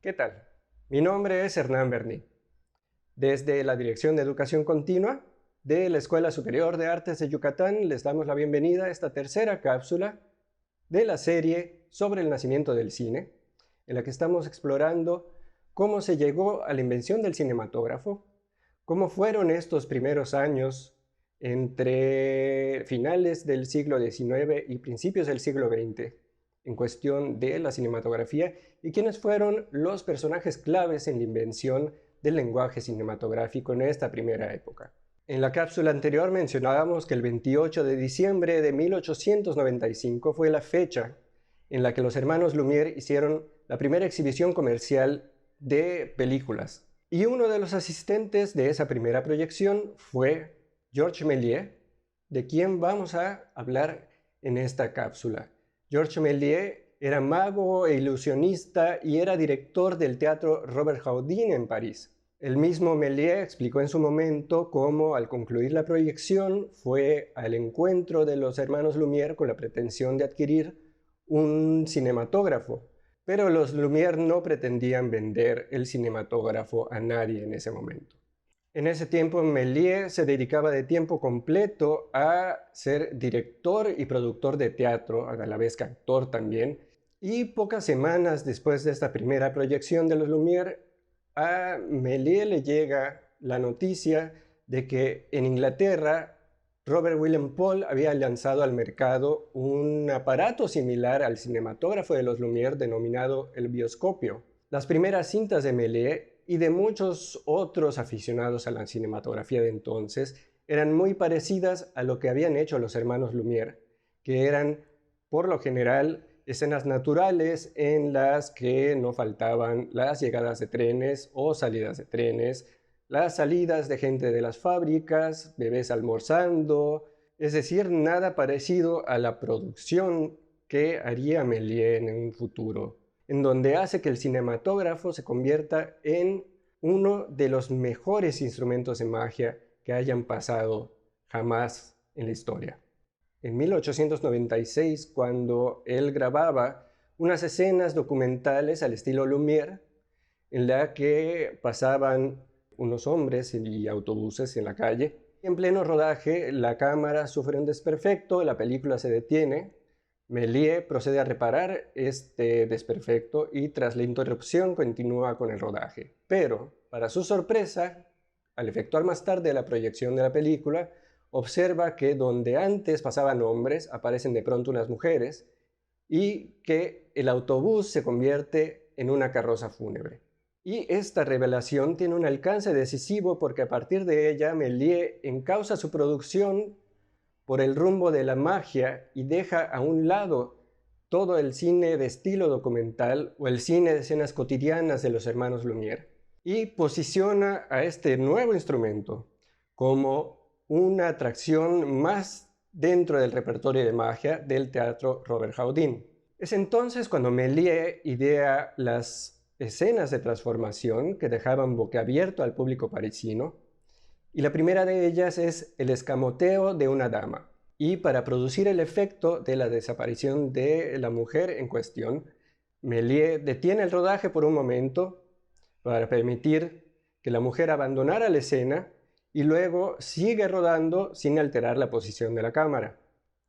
¿Qué tal? Mi nombre es Hernán Berní. Desde la Dirección de Educación Continua de la Escuela Superior de Artes de Yucatán les damos la bienvenida a esta tercera cápsula de la serie sobre el nacimiento del cine, en la que estamos explorando cómo se llegó a la invención del cinematógrafo, cómo fueron estos primeros años entre finales del siglo XIX y principios del siglo XX en cuestión de la cinematografía y quiénes fueron los personajes claves en la invención del lenguaje cinematográfico en esta primera época. En la cápsula anterior mencionábamos que el 28 de diciembre de 1895 fue la fecha en la que los hermanos Lumière hicieron la primera exhibición comercial de películas. Y uno de los asistentes de esa primera proyección fue Georges Méliès, de quien vamos a hablar en esta cápsula. Georges Méliès era mago e ilusionista y era director del teatro Robert Houdin en París. El mismo Méliès explicó en su momento cómo, al concluir la proyección, fue al encuentro de los hermanos Lumière con la pretensión de adquirir un cinematógrafo. Pero los Lumière no pretendían vender el cinematógrafo a nadie en ese momento. En ese tiempo, Méliès se dedicaba de tiempo completo a ser director y productor de teatro, a la vez que actor también. Y pocas semanas después de esta primera proyección de los Lumière, a Méliès le llega la noticia de que en Inglaterra Robert William Paul había lanzado al mercado un aparato similar al cinematógrafo de los Lumière denominado el bioscopio. Las primeras cintas de Méliès y de muchos otros aficionados a la cinematografía de entonces eran muy parecidas a lo que habían hecho los hermanos Lumière, que eran, por lo general, escenas naturales en las que no faltaban las llegadas de trenes o salidas de trenes, las salidas de gente de las fábricas, bebés almorzando, es decir, nada parecido a la producción que haría Méliès en un futuro, en donde hace que el cinematógrafo se convierta en uno de los mejores instrumentos de magia que hayan pasado jamás en la historia. En 1896, cuando él grababa unas escenas documentales al estilo Lumière, en la que pasaban unos hombres y autobuses en la calle. En pleno rodaje, la cámara sufre un desperfecto, la película se detiene. Méliès procede a reparar este desperfecto y tras la interrupción continúa con el rodaje. Pero, para su sorpresa, al efectuar más tarde la proyección de la película, observa que donde antes pasaban hombres, aparecen de pronto unas mujeres y que el autobús se convierte en una carroza fúnebre. Y esta revelación tiene un alcance decisivo porque a partir de ella Méliès encausa su producción por el rumbo de la magia y deja a un lado todo el cine de estilo documental o el cine de escenas cotidianas de los hermanos Lumière y posiciona a este nuevo instrumento como una atracción más dentro del repertorio de magia del teatro Robert Houdin. Es entonces cuando Méliès idea las escenas de transformación que dejaban boquiabierto al público parisino, y la primera de ellas es el escamoteo de una dama. Y para producir el efecto de la desaparición de la mujer en cuestión, Méliès detiene el rodaje por un momento para permitir que la mujer abandonara la escena y luego sigue rodando sin alterar la posición de la cámara.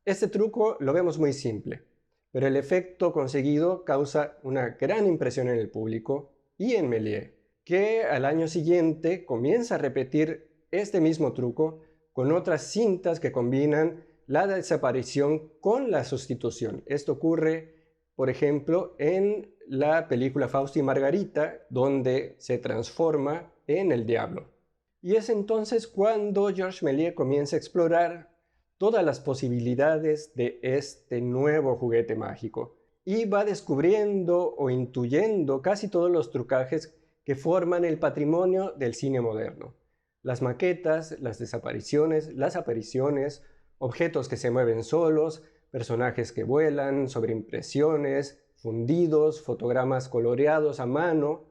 Este truco lo vemos muy simple, pero el efecto conseguido causa una gran impresión en el público y en Méliès, que al año siguiente comienza a repetir este mismo truco con otras cintas que combinan la desaparición con la sustitución. Esto ocurre, por ejemplo, en la película Fausto y Margarita, donde se transforma en el diablo. Y es entonces cuando Georges Méliès comienza a explorar todas las posibilidades de este nuevo juguete mágico y va descubriendo o intuyendo casi todos los trucajes que forman el patrimonio del cine moderno. Las maquetas, las desapariciones, las apariciones, objetos que se mueven solos, personajes que vuelan, sobreimpresiones, fundidos, fotogramas coloreados a mano.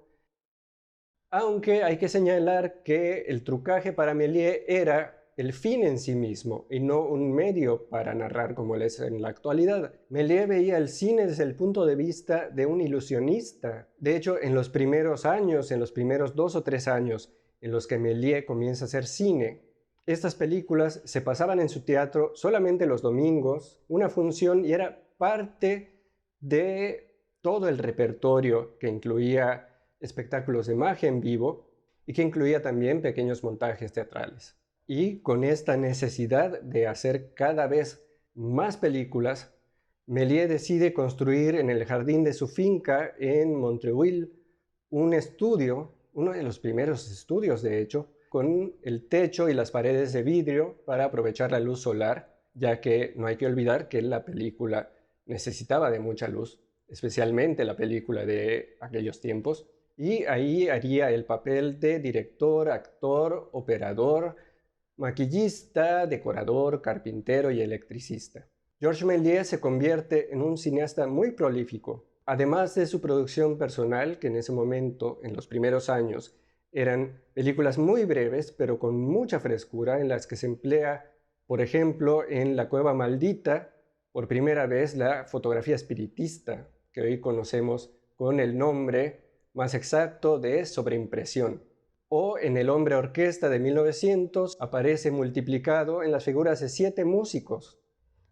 Aunque hay que señalar que el trucaje para Méliès era el fin en sí mismo y no un medio para narrar como lo es en la actualidad. Méliès veía el cine desde el punto de vista de un ilusionista. De hecho, en los primeros años, en los primeros 2 o 3 años en los que Méliès comienza a hacer cine, estas películas se pasaban en su teatro solamente los domingos, una función, y era parte de todo el repertorio que incluía espectáculos de magia en vivo y que incluía también pequeños montajes teatrales. Y con esta necesidad de hacer cada vez más películas, Méliès decide construir en el jardín de su finca en Montreuil un estudio, uno de los primeros estudios de hecho, con el techo y las paredes de vidrio para aprovechar la luz solar, ya que no hay que olvidar que la película necesitaba de mucha luz, especialmente la película de aquellos tiempos, y ahí haría el papel de director, actor, operador, maquillista, decorador, carpintero y electricista. Georges Méliès se convierte en un cineasta muy prolífico. Además de su producción personal, que en ese momento, en los primeros años, eran películas muy breves, pero con mucha frescura, en las que se emplea, por ejemplo, en La Cueva Maldita, por primera vez la fotografía espiritista, que hoy conocemos con el nombre más exacto de sobreimpresión. O en El Hombre Orquesta de 1900 aparece multiplicado en las figuras de 7 músicos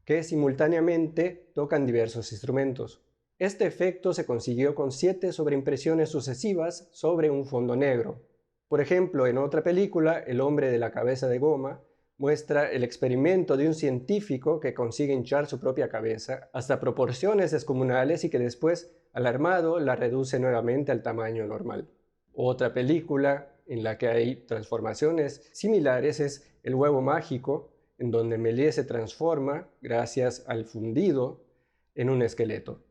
que simultáneamente tocan diversos instrumentos. Este efecto se consiguió con 7 sobreimpresiones sucesivas sobre un fondo negro. Por ejemplo, en otra película, El hombre de la cabeza de goma, muestra el experimento de un científico que consigue hinchar su propia cabeza hasta proporciones descomunales y que después, alarmado, la reduce nuevamente al tamaño normal. Otra película en la que hay transformaciones similares es El huevo mágico, en donde Méliès se transforma, gracias al fundido, en un esqueleto.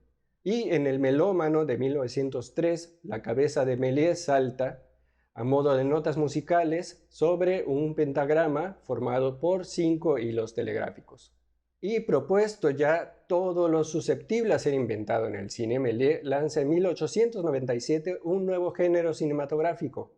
Y en El melómano de 1903, la cabeza de Méliès salta a modo de notas musicales sobre un pentagrama formado por 5 hilos telegráficos. Y propuesto ya todo lo susceptible a ser inventado en el cine, Méliès lanza en 1897 un nuevo género cinematográfico,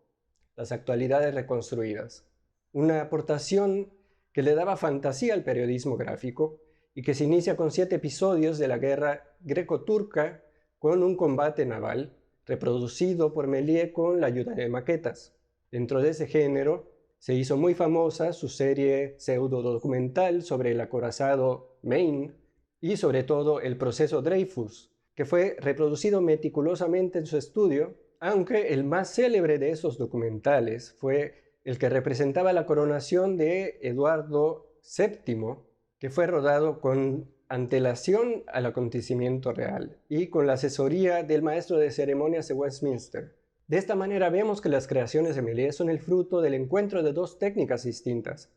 las actualidades reconstruidas, una aportación que le daba fantasía al periodismo gráfico y que se inicia con 7 episodios de la guerra greco-turca con un combate naval reproducido por Méliès con la ayuda de maquetas. Dentro de ese género se hizo muy famosa su serie pseudo-documental sobre el acorazado Maine y sobre todo el proceso Dreyfus, que fue reproducido meticulosamente en su estudio, aunque el más célebre de esos documentales fue el que representaba la coronación de Eduardo VII, que fue rodado con antelación al acontecimiento real y con la asesoría del maestro de ceremonias de Westminster. De esta manera vemos que las creaciones de Méliès son el fruto del encuentro de 2 técnicas distintas.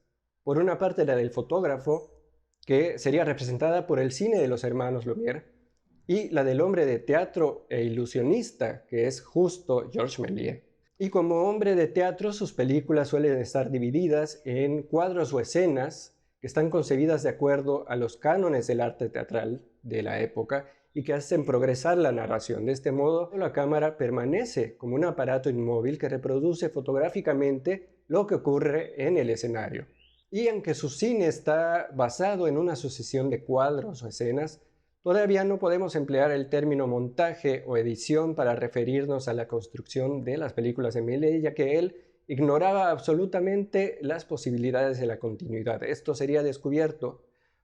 Por una parte la del fotógrafo, que sería representada por el cine de los hermanos Lumière, y la del hombre de teatro e ilusionista, que es justo Georges Méliès. Y como hombre de teatro, sus películas suelen estar divididas en cuadros o escenas que están concebidas de acuerdo a los cánones del arte teatral de la época y que hacen progresar la narración. De este modo, la cámara permanece como un aparato inmóvil que reproduce fotográficamente lo que ocurre en el escenario. Y aunque su cine está basado en una sucesión de cuadros o escenas, todavía no podemos emplear el término montaje o edición para referirnos a la construcción de las películas de Méliès, ya que él ignoraba absolutamente las posibilidades de la continuidad. Esto sería descubierto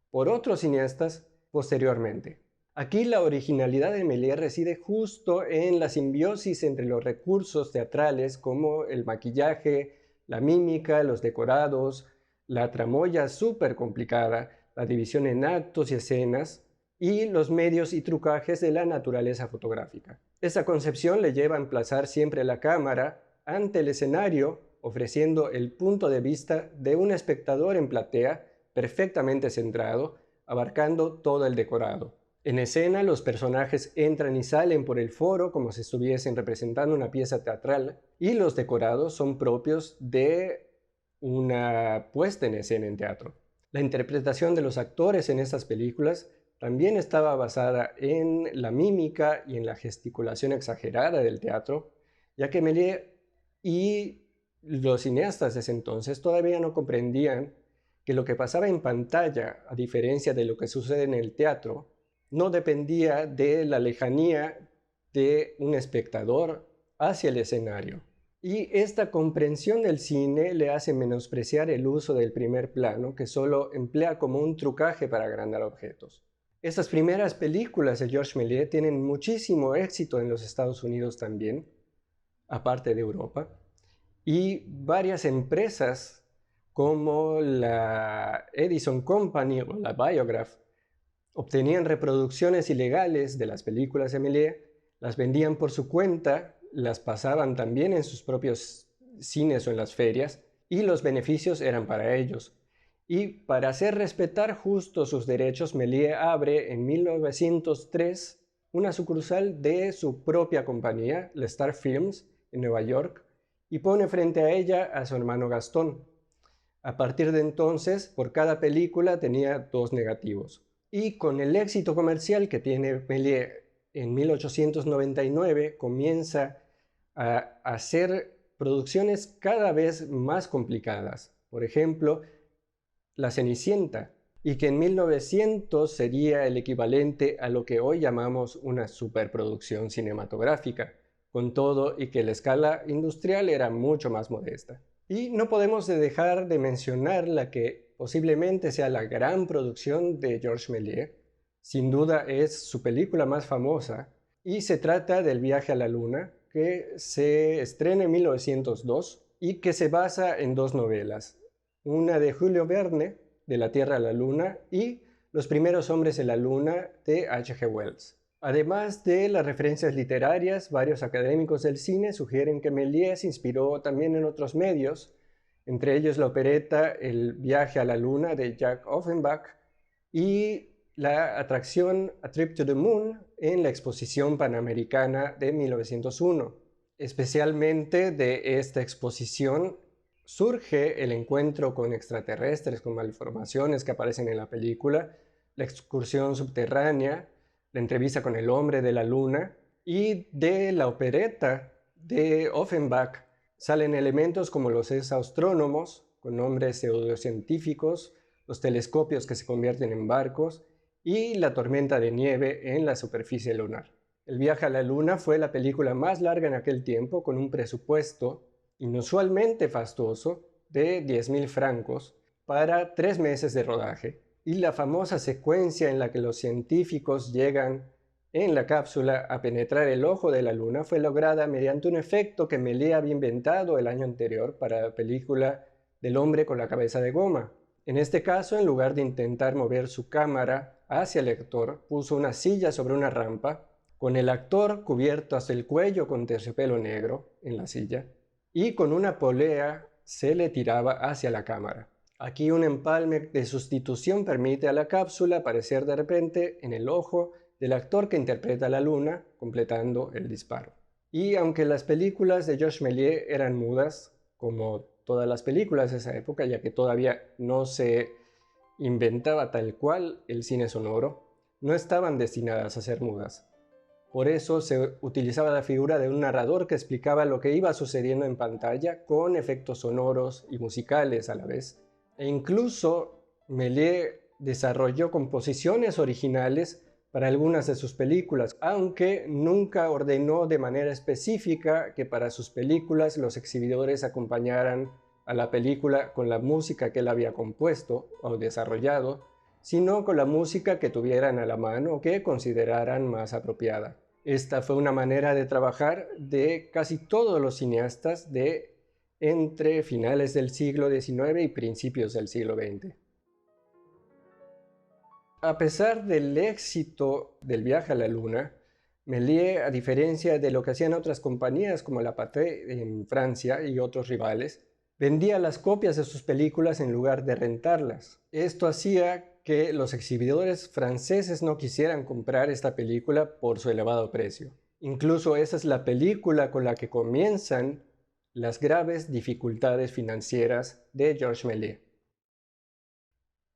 por otros cineastas posteriormente. Aquí la originalidad de Méliès reside justo en la simbiosis entre los recursos teatrales como el maquillaje, la mímica, los decorados, la tramoya súper complicada, la división en actos y escenas, y los medios y trucajes de la naturaleza fotográfica. Esta concepción le lleva a emplazar siempre la cámara ante el escenario, ofreciendo el punto de vista de un espectador en platea perfectamente centrado, abarcando todo el decorado. En escena, los personajes entran y salen por el foro como si estuviesen representando una pieza teatral, y los decorados son propios de una puesta en escena en teatro. La interpretación de los actores en estas películas también estaba basada en la mímica y en la gesticulación exagerada del teatro, ya que Méliès y los cineastas de ese entonces todavía no comprendían que lo que pasaba en pantalla, a diferencia de lo que sucede en el teatro, no dependía de la lejanía de un espectador hacia el escenario. Y esta comprensión del cine le hace menospreciar el uso del primer plano, que solo emplea como un trucaje para agrandar objetos. Estas primeras películas de Georges Méliès tienen muchísimo éxito en los Estados Unidos también, aparte de Europa, y varias empresas como la Edison Company o la Biograph obtenían reproducciones ilegales de las películas de Méliès, las vendían por su cuenta, las pasaban también en sus propios cines o en las ferias, y los beneficios eran para ellos. Y para hacer respetar justo sus derechos, Méliès abre en 1903 una sucursal de su propia compañía, la Star Films, en Nueva York, y pone frente a ella a su hermano Gastón. A partir de entonces, por cada película tenía 2 negativos. Y con el éxito comercial que tiene Méliès en 1899, comienza a hacer producciones cada vez más complicadas. Por ejemplo, La Cenicienta, y que en 1900 sería el equivalente a lo que hoy llamamos una superproducción cinematográfica, con todo y que la escala industrial era mucho más modesta. Y no podemos dejar de mencionar la que posiblemente sea la gran producción de Georges Méliès. Sin duda es su película más famosa, y se trata del Viaje a la Luna, que se estrena en 1902 y que se basa en 2 novelas, una de Julio Verne, De la Tierra a la Luna, y Los primeros hombres en la Luna, de H.G. Wells. Además de las referencias literarias, varios académicos del cine sugieren que Méliès se inspiró también en otros medios, entre ellos la opereta El Viaje a la Luna de Jacques Offenbach y la atracción A Trip to the Moon en la Exposición Panamericana de 1901. Especialmente de esta exposición surge el encuentro con extraterrestres, con malformaciones que aparecen en la película, la excursión subterránea, la entrevista con el hombre de la luna, y de la opereta de Offenbach salen elementos como los astrónomos, con nombres pseudocientíficos, los telescopios que se convierten en barcos, y la tormenta de nieve en la superficie lunar. El Viaje a la Luna fue la película más larga en aquel tiempo, con un presupuesto inusualmente fastuoso de 10.000 francos para 3 meses de rodaje. Y la famosa secuencia en la que los científicos llegan en la cápsula a penetrar el ojo de la luna fue lograda mediante un efecto que Méliès había inventado el año anterior para la película del hombre con la cabeza de goma. En este caso, en lugar de intentar mover su cámara hacia el actor, puso una silla sobre una rampa, con el actor cubierto hasta el cuello con terciopelo negro en la silla, y con una polea se le tiraba hacia la cámara. Aquí un empalme de sustitución permite a la cápsula aparecer de repente en el ojo del actor que interpreta a la luna, completando el disparo. Y aunque las películas de Georges Méliès eran mudas, como todas las películas de esa época, ya que todavía no se inventaba tal cual el cine sonoro, no estaban destinadas a ser mudas. Por eso se utilizaba la figura de un narrador que explicaba lo que iba sucediendo en pantalla con efectos sonoros y musicales a la vez. E incluso Méliès desarrolló composiciones originales para algunas de sus películas, aunque nunca ordenó de manera específica que para sus películas los exhibidores acompañaran a la película con la música que él había compuesto o desarrollado, sino con la música que tuvieran a la mano o que consideraran más apropiada. Esta fue una manera de trabajar de casi todos los cineastas de entre finales del siglo XIX y principios del siglo XX. A pesar del éxito del Viaje a la Luna, Méliès, a diferencia de lo que hacían otras compañías como la Pathé en Francia y otros rivales, vendía las copias de sus películas en lugar de rentarlas. Esto hacía que los exhibidores franceses no quisieran comprar esta película por su elevado precio. Incluso esa es la película con la que comienzan las graves dificultades financieras de Georges Méliès.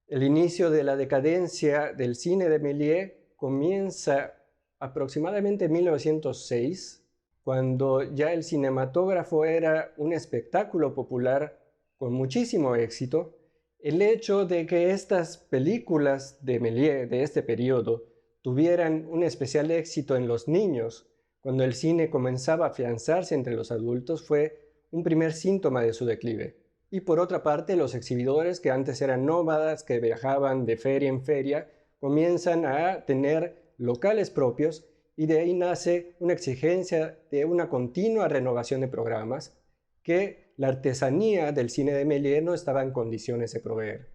El inicio de la decadencia del cine de Méliès comienza aproximadamente en 1906, cuando ya el cinematógrafo era un espectáculo popular con muchísimo éxito El hecho de que estas películas de Méliès de este periodo tuvieran un especial éxito en los niños, cuando el cine comenzaba a afianzarse entre los adultos, fue un primer síntoma de su declive. Y por otra parte, los exhibidores, que antes eran nómadas, que viajaban de feria en feria, comienzan a tener locales propios y de ahí nace una exigencia de una continua renovación de programas que la artesanía del cine de Méliès no estaba en condiciones de proveer.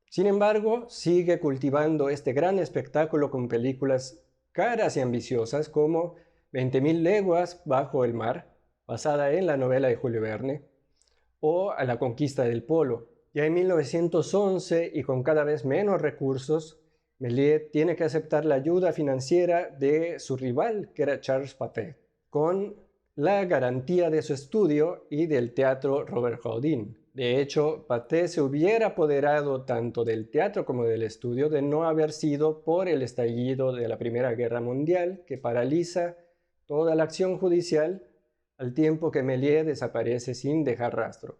Sin embargo, sigue cultivando este gran espectáculo con películas caras y ambiciosas como 20.000 leguas bajo el mar, basada en la novela de Julio Verne, o A la conquista del Polo. Ya en 1911, y con cada vez menos recursos, Méliès tiene que aceptar la ayuda financiera de su rival, que era Charles Pathé, con la garantía de su estudio y del teatro Robert Houdin. De hecho, Pathé se hubiera apoderado tanto del teatro como del estudio de no haber sido por el estallido de la Primera Guerra Mundial, que paraliza toda la acción judicial, al tiempo que Méliès desaparece sin dejar rastro.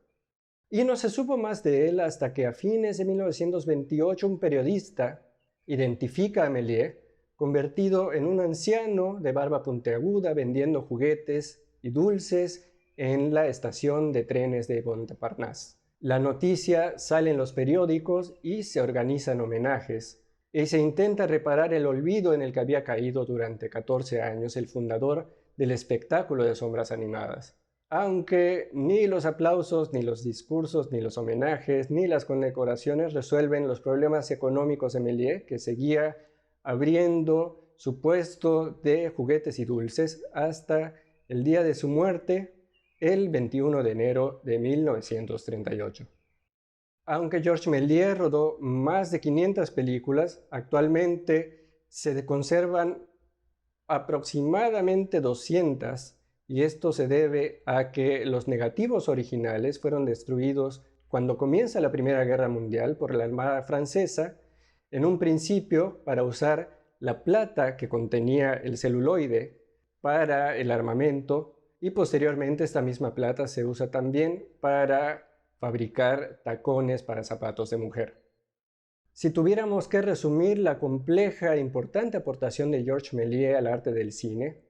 Y no se supo más de él hasta que a fines de 1928 un periodista identifica a Méliès convertido en un anciano de barba puntiaguda vendiendo juguetes y dulces en la estación de trenes de Montparnasse. La noticia sale en los periódicos y se organizan homenajes, y se intenta reparar el olvido en el que había caído durante 14 años el fundador del espectáculo de sombras animadas. Aunque ni los aplausos, ni los discursos, ni los homenajes, ni las condecoraciones resuelven los problemas económicos de Méliès, que seguía abriendo su puesto de juguetes y dulces hasta el día de su muerte, el 21 de enero de 1938. Aunque Georges Méliès rodó más de 500 películas, actualmente se conservan aproximadamente 200, y esto se debe a que los negativos originales fueron destruidos cuando comienza la Primera Guerra Mundial por la Armada Francesa, en un principio para usar la plata que contenía el celuloide para el armamento, y posteriormente esta misma plata se usa también para fabricar tacones para zapatos de mujer. Si tuviéramos que resumir la compleja e importante aportación de Georges Méliès al arte del cine,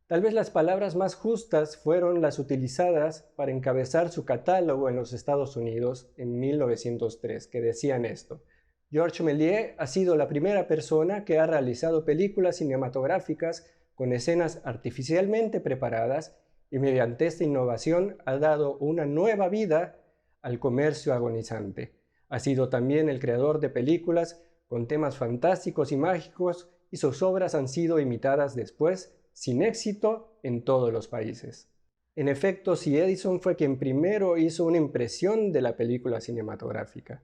tal vez las palabras más justas fueron las utilizadas para encabezar su catálogo en los Estados Unidos en 1903, que decían esto: Georges Méliès ha sido la primera persona que ha realizado películas cinematográficas con escenas artificialmente preparadas y mediante esta innovación ha dado una nueva vida al comercio agonizante. Ha sido también el creador de películas con temas fantásticos y mágicos, y sus obras han sido imitadas después sin éxito en todos los países. En efecto, si Edison fue quien primero hizo una impresión de la película cinematográfica,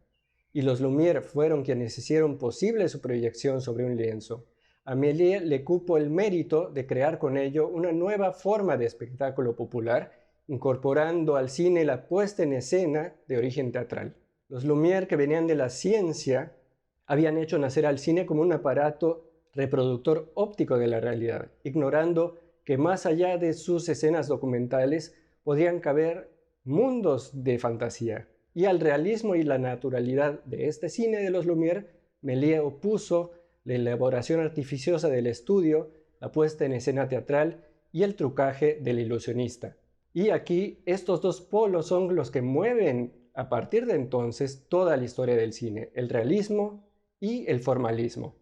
y los Lumière fueron quienes hicieron posible su proyección sobre un lienzo, a Méliès le cupo el mérito de crear con ello una nueva forma de espectáculo popular, incorporando al cine la puesta en escena de origen teatral. Los Lumière, que venían de la ciencia, habían hecho nacer al cine como un aparato reproductor óptico de la realidad, ignorando que más allá de sus escenas documentales podían caber mundos de fantasía. Y al realismo y la naturalidad de este cine de los Lumière, Méliès opuso la elaboración artificiosa del estudio, la puesta en escena teatral y el trucaje del ilusionista. Y aquí estos dos polos son los que mueven a partir de entonces toda la historia del cine: el realismo y el formalismo.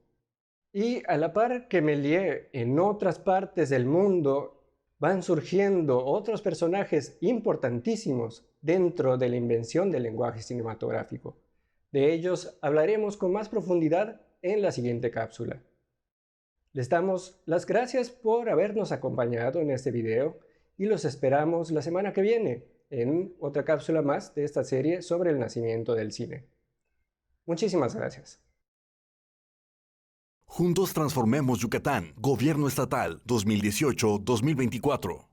Y a la par que Méliès, en otras partes del mundo van surgiendo otros personajes importantísimos dentro de la invención del lenguaje cinematográfico. De ellos hablaremos con más profundidad en la siguiente cápsula. Les damos las gracias por habernos acompañado en este video y los esperamos la semana que viene en otra cápsula más de esta serie sobre el nacimiento del cine. Muchísimas gracias. Juntos transformemos Yucatán. Gobierno Estatal 2018-2024.